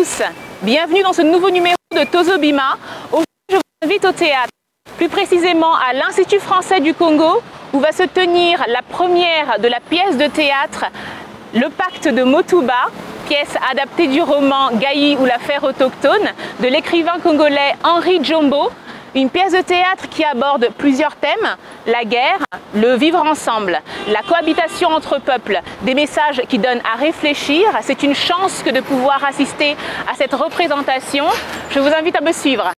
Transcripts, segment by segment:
tous, bienvenue dans ce nouveau numéro de Tozobima. Aujourd'hui, je vous invite au théâtre, plus précisément à l'Institut français du Congo, où va se tenir la première de la pièce de théâtre Le Pacte de Motuba, pièce adaptée du roman Gaï ou l'affaire autochtone de l'écrivain congolais Henri Djombo. Une pièce de théâtre qui aborde plusieurs thèmes, la guerre, le vivre ensemble, la cohabitation entre peuples, des messages qui donnent à réfléchir. C'est une chance que de pouvoir assister à cette représentation. Je vous invite à me suivre.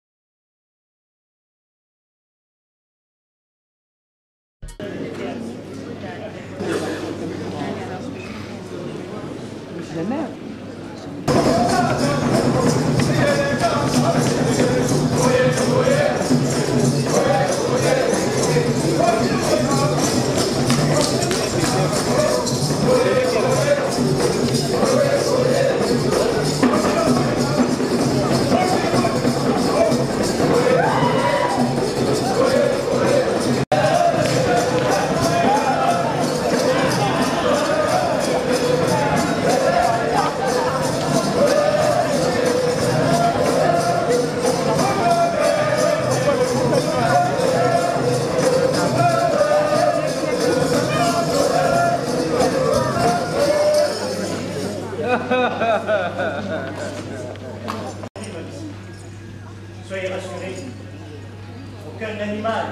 Soyez rassurés, aucun animal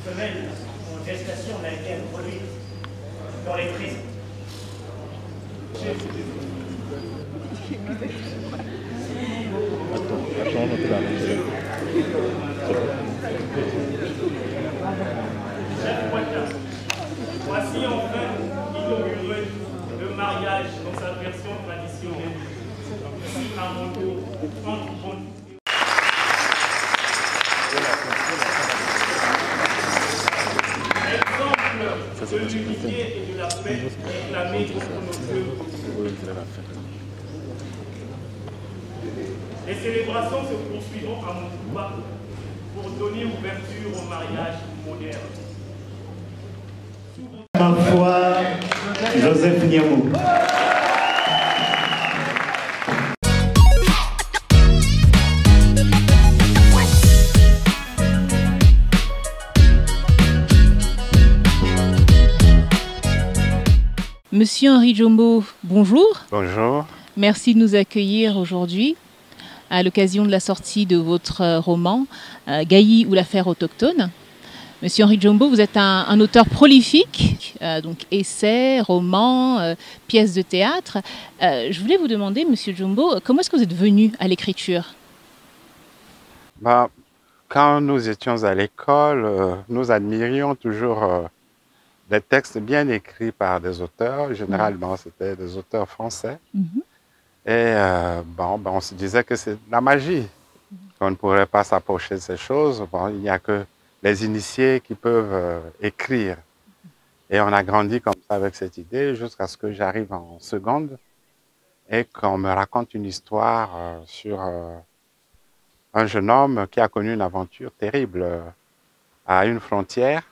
femelle en gestation n'a été introduit dans les prisons. Chef Poitin, voici enfin inauguré le mariage dans sa version traditionnelle. Ici à mon tour, entre bonnes. Exemple de l'unité et de la paix réclamée pour nos deux. Les célébrations se poursuivront à Motuba pour donner ouverture au mariage moderne. Ma foi, Joseph Niamou. Monsieur Henri Djombo, bonjour. Bonjour. Merci de nous accueillir aujourd'hui à l'occasion de la sortie de votre roman Gaï ou l'affaire autochtone. Monsieur Henri Djombo, vous êtes un auteur prolifique, donc essais, romans, pièces de théâtre. Je voulais vous demander, Monsieur Djombo, comment est-ce que vous êtes venu à l'écriture? Quand nous étions à l'école, nous admirions toujours des textes bien écrits par des auteurs. Généralement, c'était des auteurs français. Et on se disait que c'est la magie, qu'on ne pourrait pas s'approcher de ces choses. Il n'y a que les initiés qui peuvent écrire. Et on a grandi comme ça avec cette idée jusqu'à ce que j'arrive en seconde et qu'on me raconte une histoire sur un jeune homme qui a connu une aventure terrible à une frontière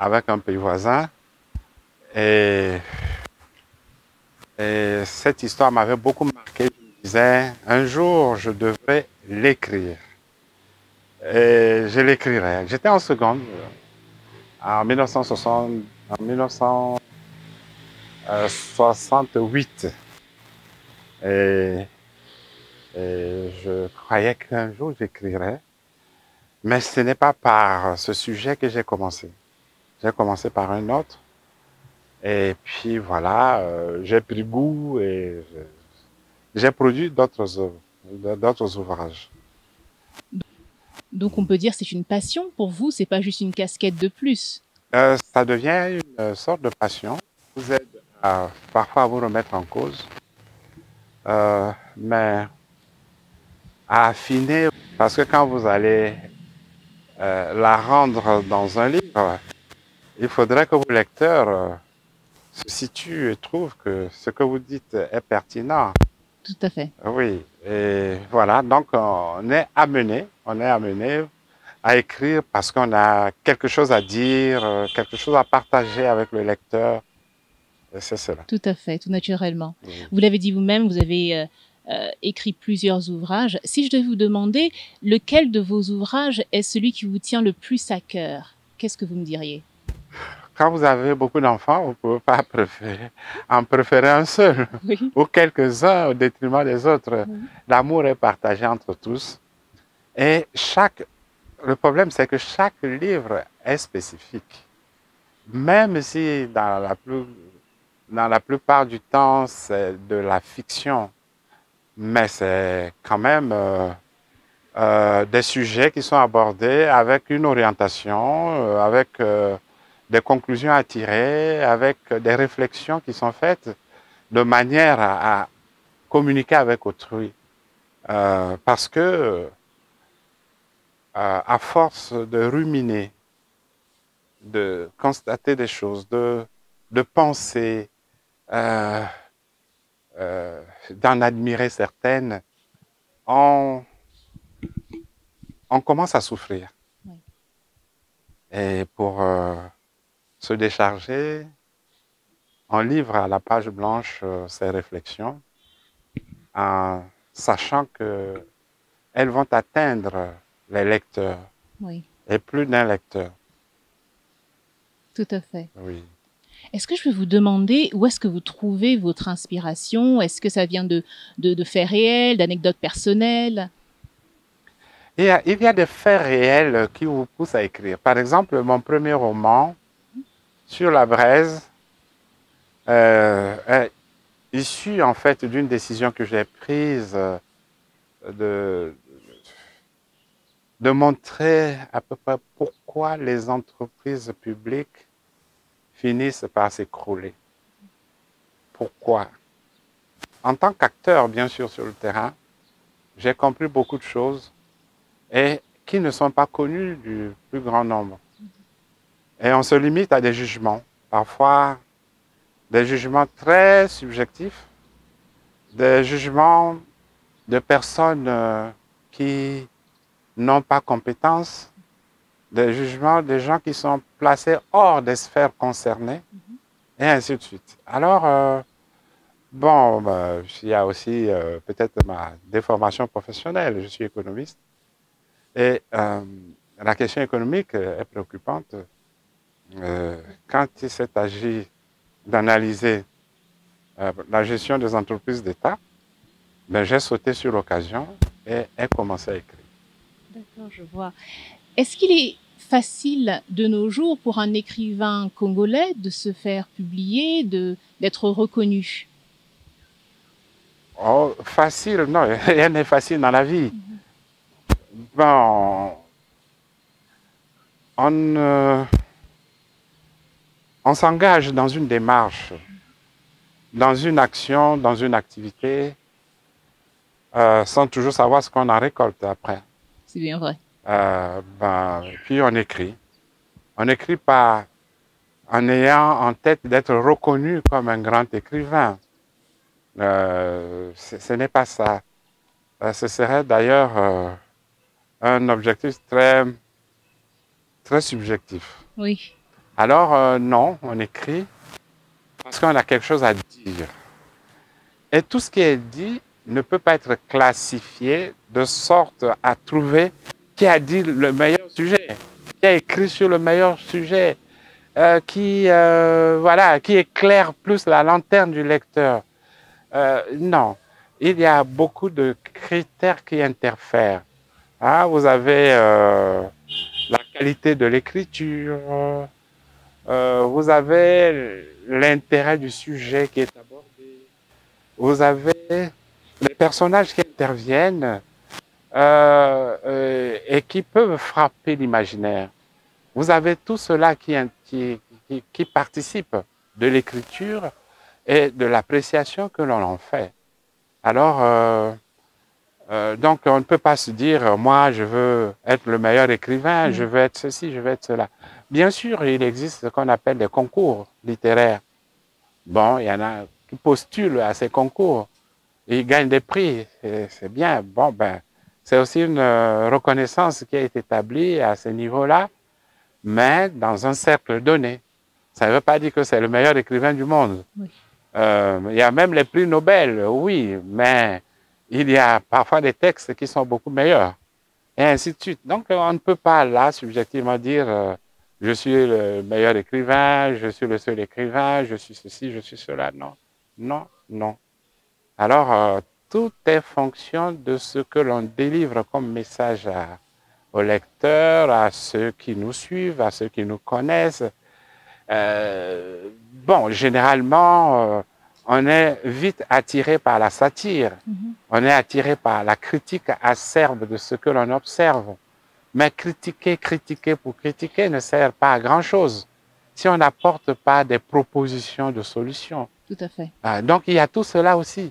avec un pays voisin. Et cette histoire m'avait beaucoup marqué. Je me disais, un jour, je devrais l'écrire. Et je l'écrirai. J'étais en seconde, en 1968. Et je croyais qu'un jour, j'écrirais. Mais ce n'est pas par ce sujet que j'ai commencé. J'ai commencé par un autre. Et puis voilà, j'ai pris goût et j'ai produit d'autres ouvrages. Donc on peut dire que c'est une passion pour vous, c'est pas juste une casquette de plus. Ça devient une sorte de passion. Vous aide parfois à vous remettre en cause, mais à affiner, parce que quand vous allez la rendre dans un livre, il faudrait que vos lecteurs se situent et trouvent que ce que vous dites est pertinent. Tout à fait. Oui, et voilà, donc on est amené à écrire parce qu'on a quelque chose à dire, quelque chose à partager avec le lecteur. C'est cela. Tout à fait, tout naturellement. Oui. Vous l'avez dit vous-même, vous avez écrit plusieurs ouvrages. Si je devais vous demander lequel de vos ouvrages est celui qui vous tient le plus à cœur, qu'est-ce que vous me diriez? Quand vous avez beaucoup d'enfants, vous ne pouvez pas en préférer un seul, Oui. ou quelques-uns au détriment des autres. Oui. L'amour est partagé entre tous. Et le problème, c'est que chaque livre est spécifique. Même si dans la plupart du temps, c'est de la fiction, mais c'est quand même des sujets qui sont abordés avec une orientation, avec des conclusions à tirer, avec des réflexions qui sont faites de manière à communiquer avec autrui. Parce que à force de ruminer, de constater des choses, de penser, d'en admirer certaines, on commence à souffrir. Oui. Et pour se décharger, on livre à la page blanche ses réflexions, en sachant qu'elles vont atteindre les lecteurs, Oui, et plus d'un lecteur. tout à fait. Oui. Est-ce que je peux vous demander où est-ce que vous trouvez votre inspiration? Est-ce que ça vient de faits réels, d'anecdotes personnelles? Il y a des faits réels qui vous poussent à écrire. Par exemple, mon premier roman, Sur la braise, est issu en fait d'une décision que j'ai prise de montrer à peu près pourquoi les entreprises publiques finissent par s'écrouler. Pourquoi? En tant qu'acteur, bien sûr, sur le terrain, j'ai compris beaucoup de choses et qui ne sont pas connues du plus grand nombre. Et on se limite à des jugements, parfois des jugements très subjectifs, des jugements de personnes qui n'ont pas compétence, des jugements de gens qui sont placés hors des sphères concernées, et ainsi de suite. Alors, bon, il y a aussi peut-être ma déformation professionnelle, je suis économiste, et la question économique est préoccupante. Quand il s'est agi d'analyser la gestion des entreprises d'État, ben, j'ai sauté sur l'occasion et ai commencé à écrire. D'accord, je vois. Est-ce qu'il est facile de nos jours pour un écrivain congolais de se faire publier, d'être reconnu? Oh, facile, non, rien n'est facile dans la vie. Bon, on s'engage dans une démarche, dans une action, dans une activité, sans toujours savoir ce qu'on en récolte après. C'est bien vrai. Puis on écrit. On n'écrit pas en ayant en tête d'être reconnu comme un grand écrivain. Ce n'est pas ça. Ce serait d'ailleurs un objectif très, très subjectif. Oui. Alors non, on écrit parce qu'on a quelque chose à dire. Et tout ce qui est dit ne peut pas être classifié de sorte à trouver qui a dit le meilleur sujet, qui a écrit sur le meilleur sujet, qui éclaire plus la lanterne du lecteur. Non, il y a beaucoup de critères qui interfèrent. Ah, vous avez la qualité de l'écriture, vous avez l'intérêt du sujet qui est abordé, vous avez les personnages qui interviennent et qui peuvent frapper l'imaginaire. Vous avez tout cela qui participe de l'écriture et de l'appréciation que l'on en fait. Alors, donc on ne peut pas se dire, moi je veux être le meilleur écrivain, je veux être ceci, je veux être cela. Bien sûr, il existe ce qu'on appelle des concours littéraires. Bon, il y en a qui postulent à ces concours. Ils gagnent des prix, c'est bien. Bon, c'est aussi une reconnaissance qui a été établie à ce niveau-là, mais dans un cercle donné. Ça ne veut pas dire que c'est le meilleur écrivain du monde. Oui. Il y a même les prix Nobel, oui, mais il y a parfois des textes qui sont beaucoup meilleurs, et ainsi de suite. Donc, on ne peut pas là, subjectivement, dire je suis le meilleur écrivain, je suis le seul écrivain, je suis ceci, je suis cela. Non, non, non. Alors, tout est fonction de ce que l'on délivre comme message aux lecteurs, à ceux qui nous suivent, à ceux qui nous connaissent. Bon, généralement, on est vite attiré par la satire. On est attiré par la critique acerbe de ce que l'on observe. Mais critiquer pour critiquer ne sert pas à grand-chose si on n'apporte pas des propositions de solutions. Tout à fait. Donc, il y a tout cela aussi.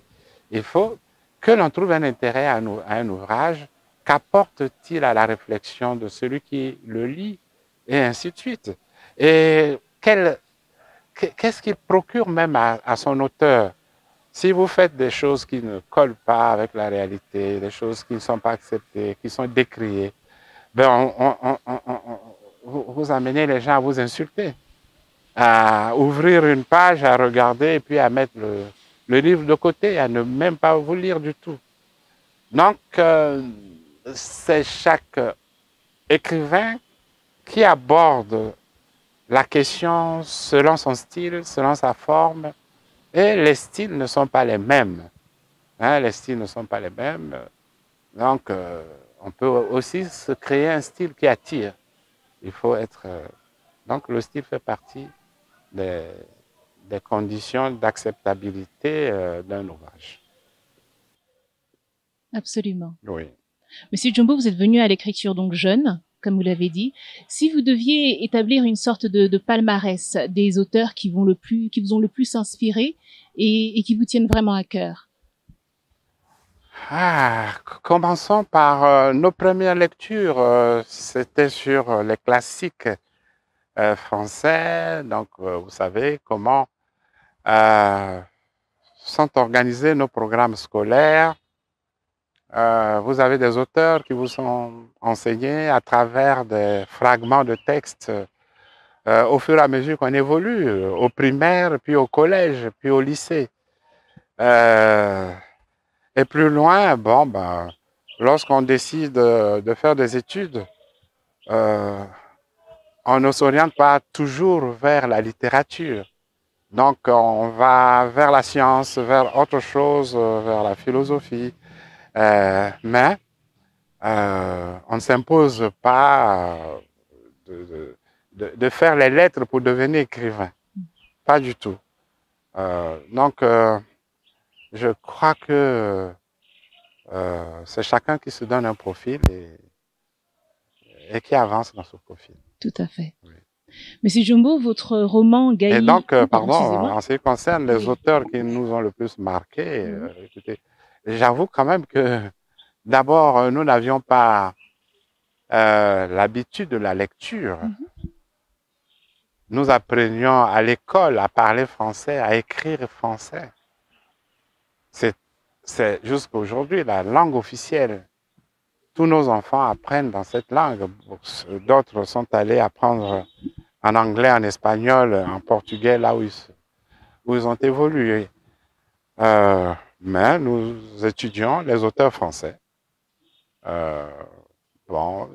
Il faut que l'on trouve un intérêt à un ouvrage. Qu'apporte-t-il à la réflexion de celui qui le lit? Et ainsi de suite. Et qu'est-ce qu'il procure même à son auteur? Si vous faites des choses qui ne collent pas avec la réalité, des choses qui ne sont pas acceptées, qui sont décriées, ben vous amenez les gens à vous insulter, à ouvrir une page, à regarder et puis à mettre le livre de côté, à ne même pas vous lire du tout. Donc, c'est chaque écrivain qui aborde la question selon son style, selon sa forme, et les styles ne sont pas les mêmes. Les styles ne sont pas les mêmes. Donc, on peut aussi se créer un style qui attire. Il faut être... donc, le style fait partie des conditions d'acceptabilité d'un ouvrage. Absolument. Oui. Monsieur Djombo, vous êtes venu à l'écriture donc jeune, comme vous l'avez dit. Si vous deviez établir une sorte de palmarès des auteurs qui vous ont le plus inspiré et qui vous tiennent vraiment à cœur. Commençons par nos premières lectures. C'était sur les classiques français. Donc, vous savez comment sont organisés nos programmes scolaires. Vous avez des auteurs qui vous sont enseignés à travers des fragments de textes au fur et à mesure qu'on évolue, au primaire, puis au collège, puis au lycée. Et plus loin, lorsqu'on décide de faire des études, on ne s'oriente pas toujours vers la littérature. Donc, on va vers la science, vers autre chose, vers la philosophie. Mais on ne s'impose pas de faire les lettres pour devenir écrivain. Pas du tout. Donc, je crois que c'est chacun qui se donne un profil et qui avance dans ce profil. Tout à fait. Oui. Monsieur Djombo, votre roman Gaï... Et donc, en ce qui concerne les auteurs qui nous ont le plus marqués, écoutez, j'avoue quand même que d'abord, nous n'avions pas l'habitude de la lecture. Nous apprenions à l'école à parler français, à écrire français. C'est jusqu'à aujourd'hui la langue officielle. Tous nos enfants apprennent dans cette langue. D'autres sont allés apprendre en anglais, en espagnol, en portugais, là où ils ont évolué. Mais nous étudions les auteurs français. On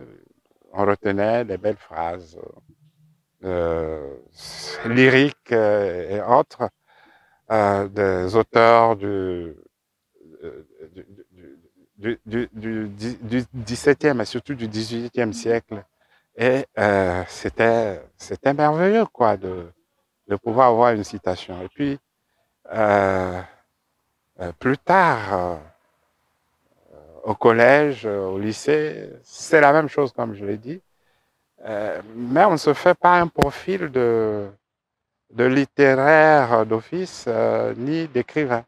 retenait des belles phrases lyriques et autres des auteurs du XVIIe et surtout du XVIIIe siècle. Et c'était merveilleux quoi, de pouvoir avoir une citation. Et puis, plus tard, au collège, au lycée, c'est la même chose comme je l'ai dit. Mais on ne se fait pas un profil de littéraire d'office ni d'écrivain.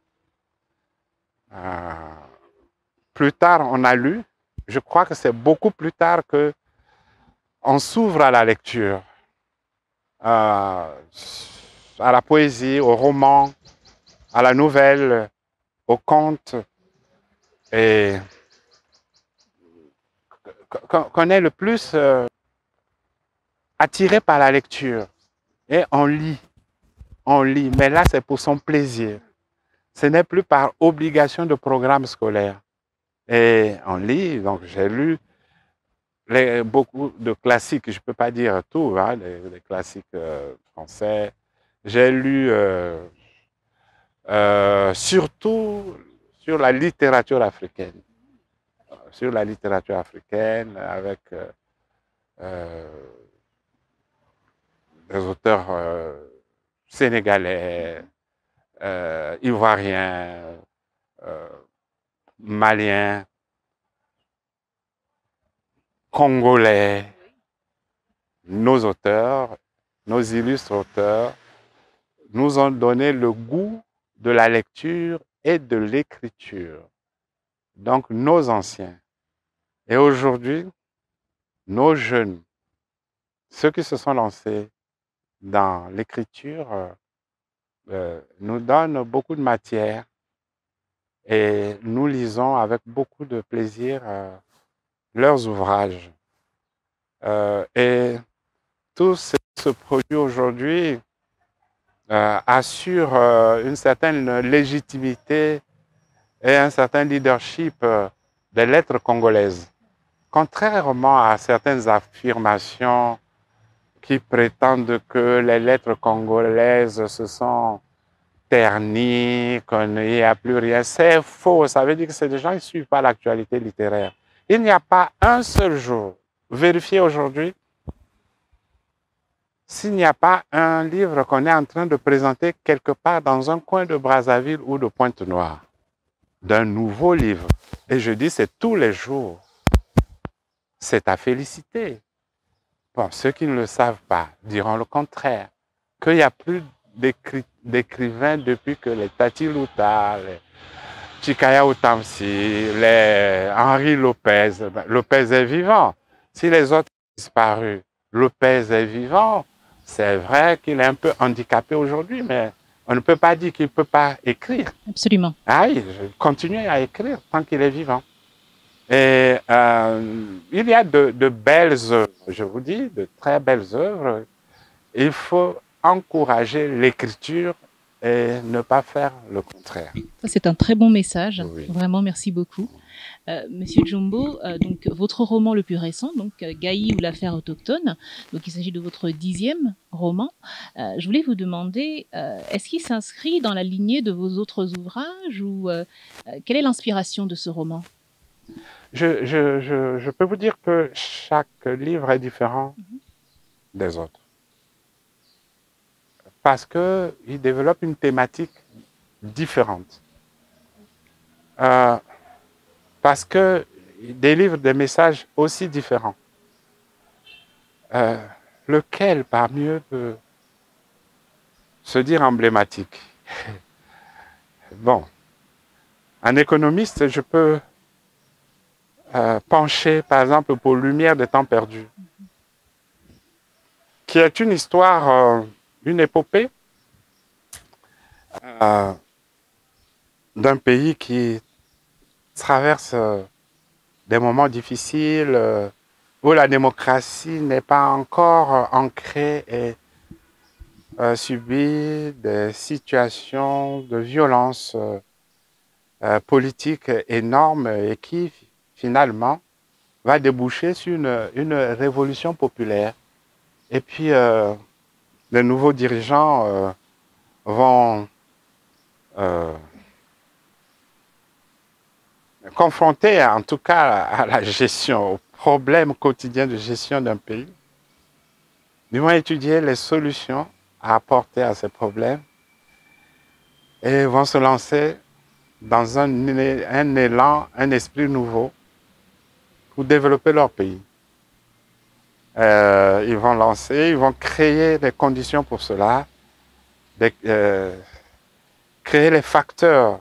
Plus tard, on a lu. Je crois que c'est beaucoup plus tard qu'on s'ouvre à la lecture, à la poésie, au roman, à la nouvelle, au conte. Et qu'on est le plus attiré par la lecture. Et on lit, mais là c'est pour son plaisir. Ce n'est plus par obligation de programme scolaire. Et on lit, donc j'ai lu beaucoup de classiques, je ne peux pas dire tout, hein, les classiques français. J'ai lu surtout sur la littérature africaine. Sur la littérature africaine, avec des auteurs sénégalais, ivoiriens, maliens, congolais, nos auteurs, nos illustres auteurs, nous ont donné le goût de la lecture et de l'écriture. Donc, nos anciens. Et aujourd'hui, nos jeunes, ceux qui se sont lancés dans l'écriture, nous donnent beaucoup de matière et nous lisons avec beaucoup de plaisir leurs ouvrages. Et tout ce qui se produit aujourd'hui assure une certaine légitimité et un certain leadership des lettres congolaises. Contrairement à certaines affirmations qui prétendent que les lettres congolaises se sont ternies, qu'il n'y a plus rien, c'est faux. Ça veut dire que c'est des gens qui ne suivent pas l'actualité littéraire. Il n'y a pas un seul jour, vérifiez aujourd'hui, s'il n'y a pas un livre qu'on est en train de présenter quelque part dans un coin de Brazzaville ou de Pointe-Noire, d'un nouveau livre. Et je dis, c'est tous les jours. C'est à féliciter. Bon, ceux qui ne le savent pas diront le contraire, qu'il n'y a plus d'écrivains depuis que les Tati Luta, les Chikaya Utamsi, les Henri Lopez. Lopez est vivant. Si les autres ont disparu, Lopez est vivant. C'est vrai qu'il est un peu handicapé aujourd'hui, mais on ne peut pas dire qu'il ne peut pas écrire. Absolument. Ah oui, je continue à écrire tant qu'il est vivant. Et il y a de belles œuvres, je vous dis, de très belles œuvres. Il faut encourager l'écriture et ne pas faire le contraire. Ça, c'est un très bon message. Oui. Vraiment, merci beaucoup. Monsieur Djombo, donc, votre roman le plus récent, donc Gaï ou l'affaire autochtone, donc il s'agit de votre 10e roman. Je voulais vous demander, est-ce qu'il s'inscrit dans la lignée de vos autres ouvrages ou quelle est l'inspiration de ce roman? Je peux vous dire que chaque livre est différent des autres. Parce qu'il développe une thématique différente. Parce que délivre des messages aussi différents. Lequel parmi eux peut se dire emblématique? Bon, un économiste, je peux pencher par exemple pour Lumière des temps perdus, qui est une histoire, une épopée d'un pays qui traverse des moments difficiles où la démocratie n'est pas encore ancrée et subit des situations de violence politique énorme et qui finalement va déboucher sur une révolution populaire. Et puis les nouveaux dirigeants vont confrontés en tout cas à la gestion, au problème quotidien de gestion d'un pays. Ils vont étudier les solutions à apporter à ces problèmes et vont se lancer dans un élan, un esprit nouveau pour développer leur pays. Ils vont créer les conditions pour cela, créer les facteurs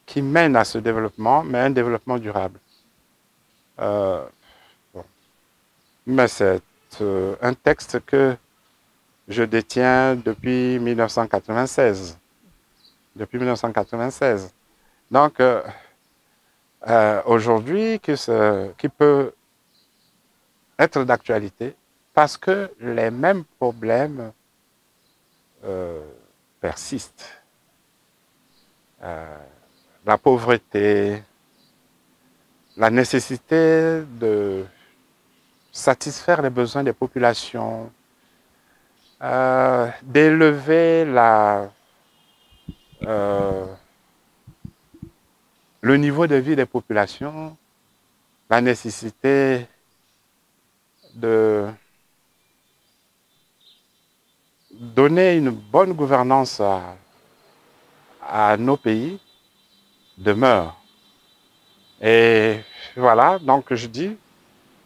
qui mènent à ce développement, mais un développement durable. Bon. Mais c'est un texte que je détiens depuis 1996. Depuis 1996. Donc, aujourd'hui, qui peut être d'actualité, parce que les mêmes problèmes persistent. La pauvreté, la nécessité de satisfaire les besoins des populations, d'élever le niveau de vie des populations, la nécessité de donner une bonne gouvernance à nos pays demeure. Et voilà, donc je dis,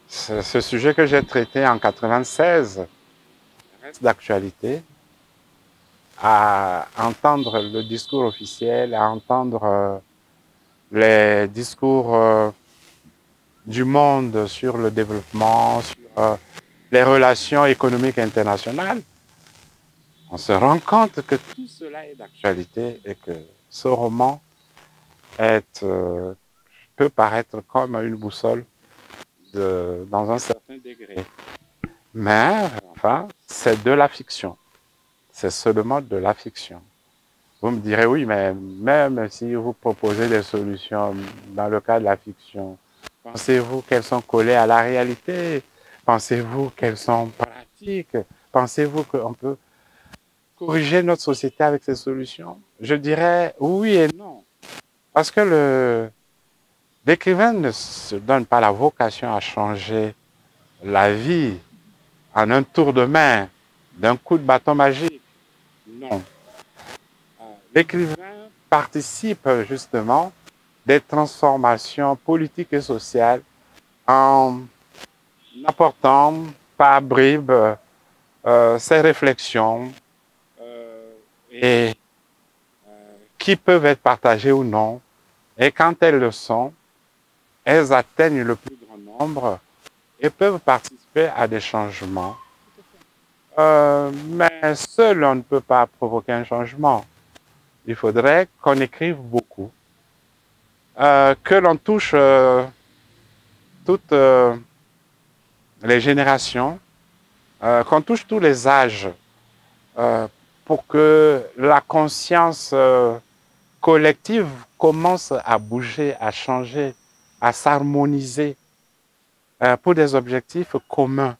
ce sujet que j'ai traité en 1996 reste d'actualité. À entendre le discours officiel, à entendre les discours du monde sur le développement, sur les relations économiques internationales, on se rend compte que tout cela est d'actualité et que ce roman peut paraître comme une boussole dans un certain degré. Mais, enfin, c'est de la fiction. C'est seulement de la fiction. Vous me direz, oui, mais même si vous proposez des solutions dans le cas de la fiction, pensez-vous qu'elles sont collées à la réalité? Pensez-vous qu'elles sont pratiques? Pensez-vous qu'on peut corriger notre société avec ces solutions? Je dirais oui et non. Parce que l'écrivain ne se donne pas la vocation à changer la vie en un tour de main, d'un coup de bâton magique. Non. L'écrivain participe justement des transformations politiques et sociales en apportant par bribes ses réflexions et qui peuvent être partagées ou non. Et quand elles le sont, elles atteignent le plus grand nombre et peuvent participer à des changements. Mais seul, on ne peut pas provoquer un changement. Il faudrait qu'on écrive beaucoup, que l'on touche toutes les générations, qu'on touche tous les âges, pour que la conscience collective commence à bouger, à changer, à s'harmoniser pour des objectifs communs.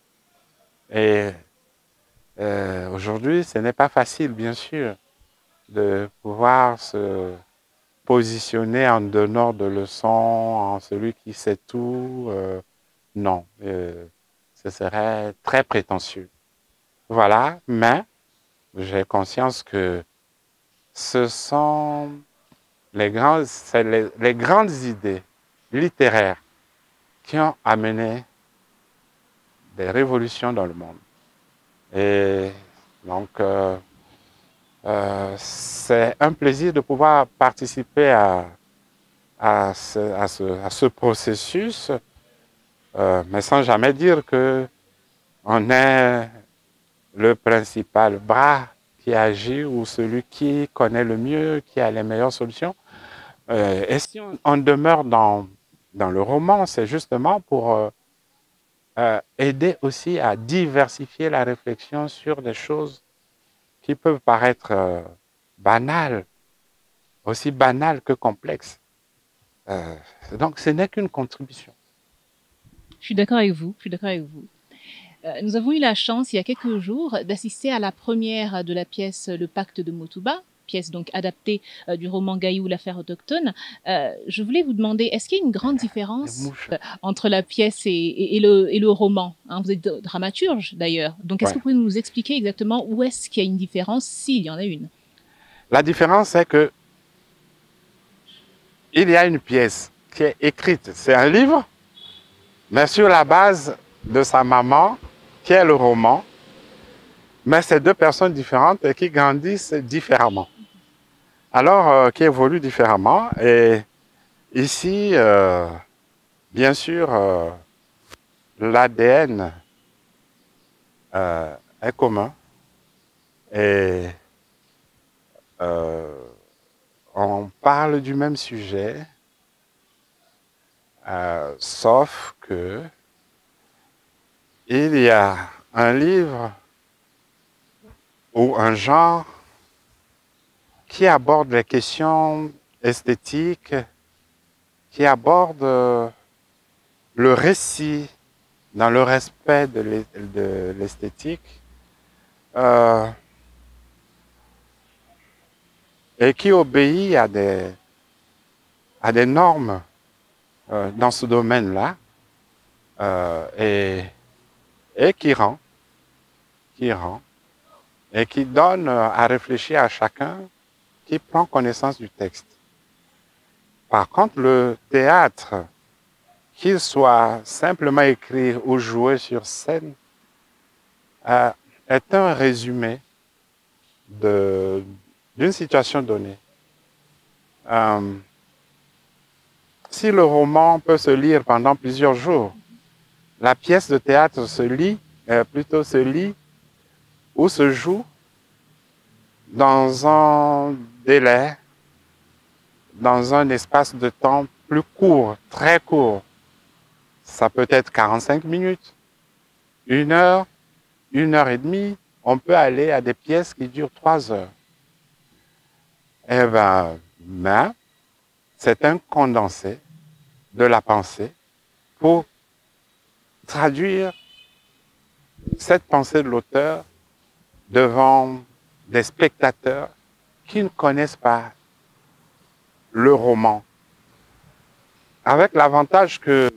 Et aujourd'hui, ce n'est pas facile, bien sûr, de pouvoir se positionner en donneur de leçons, en celui qui sait tout. Non, ce serait très prétentieux. Voilà, mais j'ai conscience que ce sont les grandes idées littéraires qui ont amené des révolutions dans le monde. Et donc, c'est un plaisir de pouvoir participer à ce processus, mais sans jamais dire qu'on est le principal bras qui agit ou celui qui connaît le mieux, qui a les meilleures solutions. Et si on demeure dans le roman, c'est justement pour aider aussi à diversifier la réflexion sur des choses qui peuvent paraître banales, aussi banales que complexes. Donc, ce n'est qu'une contribution. Je suis d'accord avec vous, nous avons eu la chance, il y a quelques jours, d'assister à la première de la pièce Le Pacte de Motuba, pièce donc adaptée du roman Gaïou, l'affaire autochtone. Je voulais vous demander, est-ce qu'il y a une grande différence entre la pièce et le roman, hein? Vous êtes dramaturge d'ailleurs, donc est-ce que vous pouvez nous expliquer exactement où est-ce qu'il y a une différence, s'il y en a une? La différence, c'est que il y a une pièce qui est écrite, c'est un livre, mais sur la base de sa maman, qui est le roman, mais c'est deux personnes différentes et qui grandissent différemment. Alors, qui évoluent différemment. Et ici, bien sûr, l'ADN est commun. Et on parle du même sujet, sauf que il y a un livre ou un genre qui aborde les questions esthétiques, qui aborde le récit dans le respect de l'esthétique et qui obéit à des normes dans ce domaine-là et qui rend et qui donne à réfléchir à chacun qui prend connaissance du texte. Par contre, le théâtre, qu'il soit simplement écrit ou joué sur scène, est un résumé d'une situation donnée. Si le roman peut se lire pendant plusieurs jours, la pièce de théâtre se lit ou se joue dans un délai, dans un espace de temps plus court, très court. Ça peut être 45 minutes, 1 heure, 1 heure et demie. On peut aller à des pièces qui durent 3 heures. Eh bien, mais c'est un condensé de la pensée pour traduire cette pensée de l'auteur devant des spectateurs qui ne connaissent pas le roman. Avec l'avantage que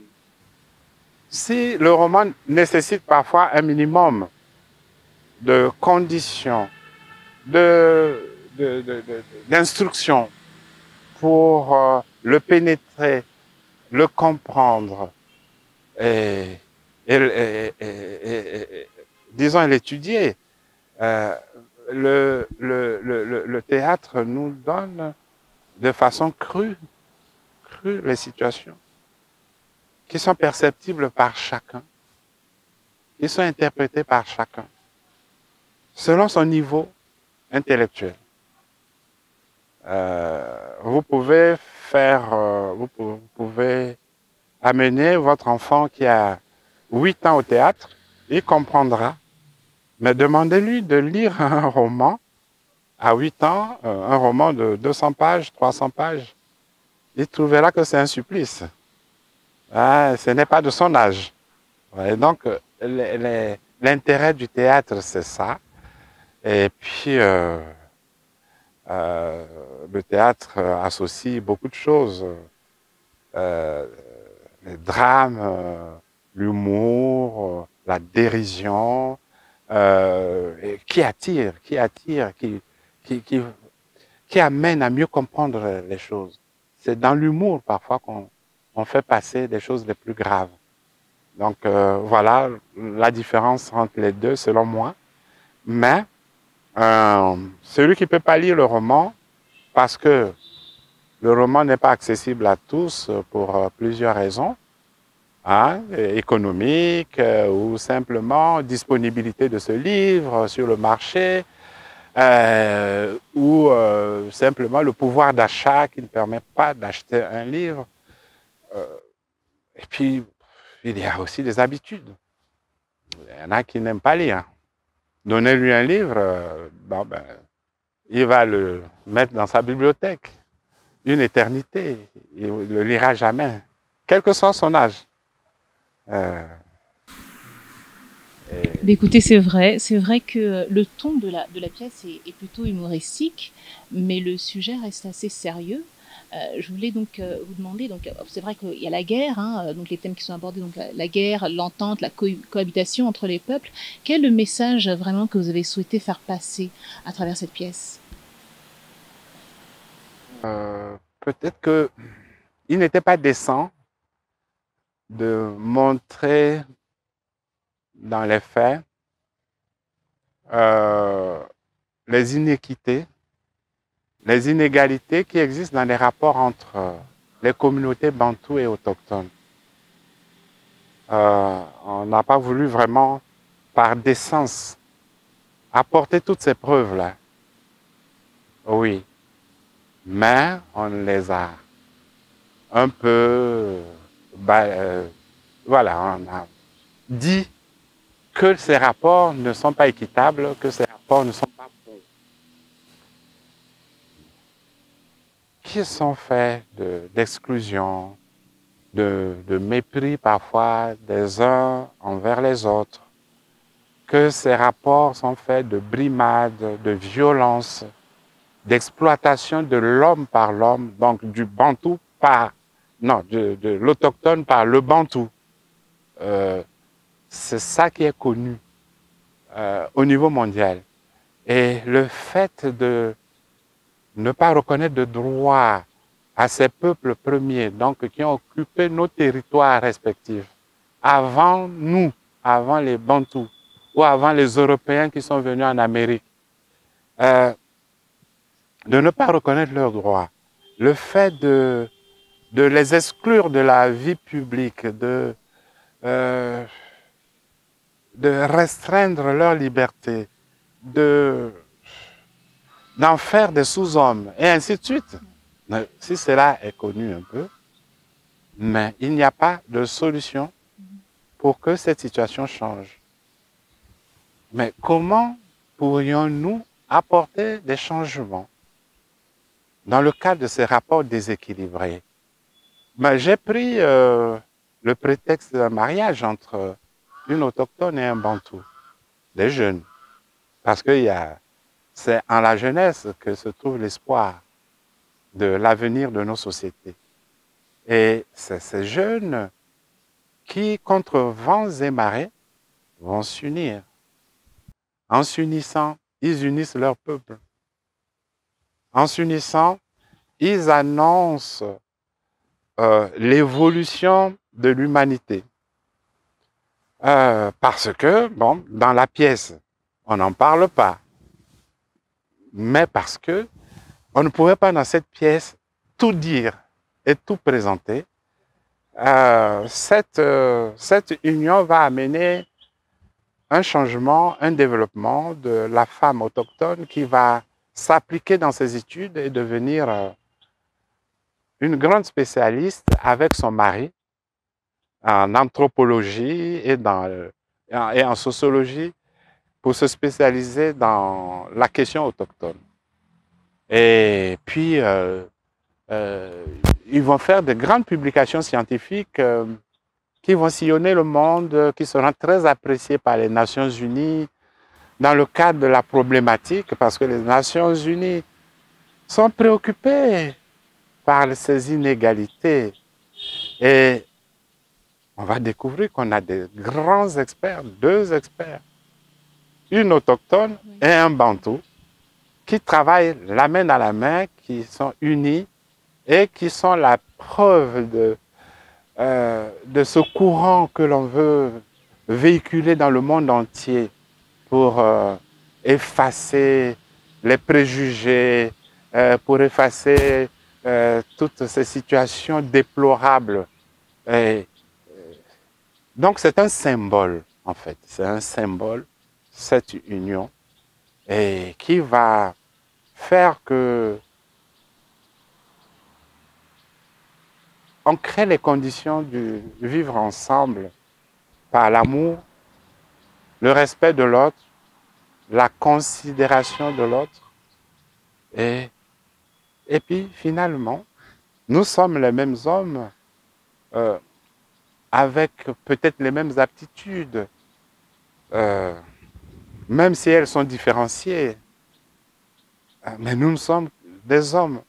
si le roman nécessite parfois un minimum de conditions, d'instructions pour le pénétrer, le comprendre et disons l'étudier, le théâtre nous donne de façon crue les situations qui sont perceptibles par chacun, qui sont interprétées par chacun, selon son niveau intellectuel. Vous pouvez amener votre enfant qui a 8 ans au théâtre, il comprendra, mais demandez-lui de lire un roman à 8 ans, un roman de 200 pages, 300 pages, il trouvera que c'est un supplice. Ce n'est pas de son âge. Et donc, l'intérêt du théâtre, c'est ça. Et puis, le théâtre associe beaucoup de choses. Les drames, l'humour, la dérision, qui attire, qui amène à mieux comprendre les choses. C'est dans l'humour parfois qu'on fait passer des choses les plus graves. Donc voilà la différence entre les deux selon moi. Mais celui qui ne peut pas lire le roman, parce que le roman n'est pas accessible à tous pour plusieurs raisons, économiques ou simplement disponibilité de ce livre sur le marché, ou simplement le pouvoir d'achat qui ne permet pas d'acheter un livre. Et puis, il y a aussi des habitudes. Il y en a qui n'aiment pas lire. Donnez-lui un livre, il va le mettre dans sa bibliothèque. Une éternité. Il ne le lira jamais, quel que soit son âge. Écoutez, c'est vrai que le ton de la pièce est plutôt humoristique, mais le sujet reste assez sérieux. Je voulais donc vous demander, donc c'est vrai qu'il y a la guerre, donc les thèmes qui sont abordés, donc la guerre, l'entente, la cohabitation entre les peuples. Quel est le message vraiment que vous avez souhaité faire passer à travers cette pièce? Peut-être que il n'était pas décent de montrer dans les faits les inéquités, les inégalités qui existent dans les rapports entre les communautés bantoues et autochtones. On n'a pas voulu vraiment, par décence, apporter toutes ces preuves-là. Oui, mais on les a un peu... voilà, on a dit que ces rapports ne sont pas équitables, que ces rapports ne sont pas bons. Qui sont faits d'exclusion, de mépris parfois des uns envers les autres, que ces rapports sont faits de brimades, de violence, d'exploitation de l'homme par l'homme, donc du bantou par, non, de l'autochtone par le bantou. C'est ça qui est connu au niveau mondial. Et le fait de ne pas reconnaître de droit à ces peuples premiers, donc qui ont occupé nos territoires respectifs, avant nous, avant les Bantous, ou avant les Européens qui sont venus en Amérique, de ne pas reconnaître leurs droits, le fait de les exclure de la vie publique, de restreindre leur liberté, d'en faire des sous-hommes, et ainsi de suite. Si cela est connu un peu, mais il n'y a pas de solution pour que cette situation change. Mais comment pourrions-nous apporter des changements dans le cadre de ces rapports déséquilibrés? J'ai pris le prétexte d'un mariage entre une autochtone et un bantou, des jeunes, parce que c'est en la jeunesse que se trouve l'espoir de l'avenir de nos sociétés. Et c'est ces jeunes qui, contre vents et marées, vont s'unir. En s'unissant, ils unissent leur peuple. En s'unissant, ils annoncent l'évolution de l'humanité. Parce que, bon, dans la pièce, on n'en parle pas. Mais parce que on ne pouvait pas dans cette pièce tout dire et tout présenter. Cette union va amener un changement, un développement de la femme autochtone qui va s'appliquer dans ses études et devenir une grande spécialiste avec son mari en anthropologie et en sociologie pour se spécialiser dans la question autochtone. Et puis, ils vont faire de grandes publications scientifiques qui vont sillonner le monde, qui seront très appréciées par les Nations Unies dans le cadre de la problématique, parce que les Nations Unies sont préoccupées par ces inégalités. Et on va découvrir qu'on a des grands experts, 2 experts, une autochtone et un bantou, qui travaillent la main dans la main, qui sont unis et qui sont la preuve de ce courant que l'on veut véhiculer dans le monde entier pour effacer les préjugés, pour effacer toutes ces situations déplorables. Donc c'est un symbole, en fait. C'est un symbole, cette union, et qui va faire que on crée les conditions du vivre ensemble par l'amour, le respect de l'autre, la considération de l'autre. Et puis finalement, nous sommes les mêmes hommes avec peut-être les mêmes aptitudes, même si elles sont différenciées. Mais nous sommes des hommes.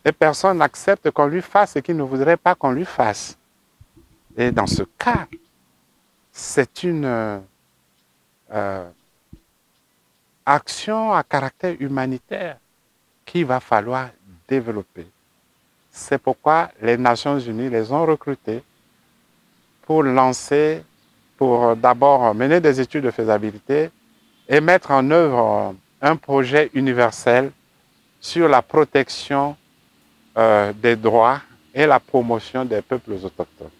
Et personne n'accepte qu'on lui fasse ce qu'il ne voudrait pas qu'on lui fasse. Et dans ce cas, c'est une action à caractère humanitaire qu'il va falloir développer. C'est pourquoi les Nations Unies les ont recrutés pour d'abord mener des études de faisabilité et mettre en œuvre un projet universel sur la protection des droits et la promotion des peuples autochtones.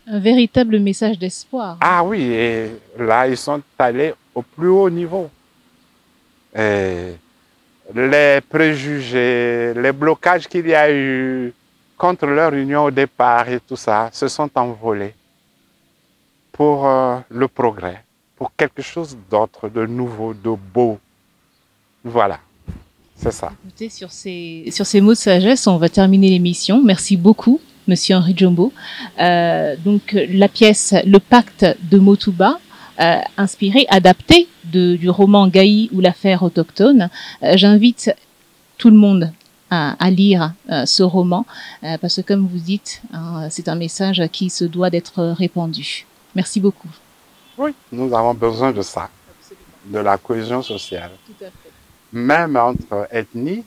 Un véritable message d'espoir. Ah oui, et là, ils sont allés au plus haut niveau. Et les préjugés, les blocages qu'il y a eu contre leur union au départ et tout ça, se sont envolés pour le progrès, pour quelque chose d'autre, de nouveau, de beau. Voilà, c'est ça. Écoutez, sur ces mots de sagesse, on va terminer l'émission. Merci beaucoup Monsieur Henri Djombo. Donc la pièce Le Pacte de Motuba, inspirée, adaptée du roman Gaï ou l'affaire autochtone. J'invite tout le monde à lire ce roman parce que, comme vous dites, c'est un message qui se doit d'être répandu. Merci beaucoup. Oui, nous avons besoin de ça, de la cohésion sociale. Tout à fait. Même entre ethnies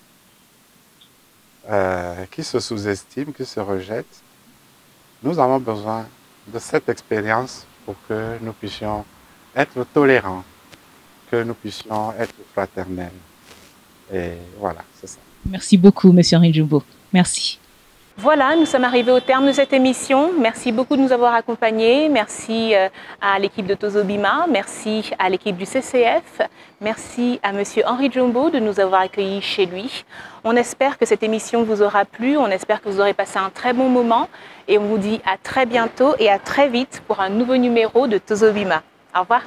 qui se sous-estiment, qui se rejettent, nous avons besoin de cette expérience pour que nous puissions être tolérants, que nous puissions être fraternels. Et voilà, c'est ça. Merci beaucoup, Monsieur Henri Djombo. Merci. Voilà, nous sommes arrivés au terme de cette émission. Merci beaucoup de nous avoir accompagnés. Merci à l'équipe de Tozobima. Merci à l'équipe du CCF. Merci à Monsieur Henri Djombo de nous avoir accueillis chez lui. On espère que cette émission vous aura plu. On espère que vous aurez passé un très bon moment. Et on vous dit à très bientôt et à très vite pour un nouveau numéro de Tozobima. Au revoir.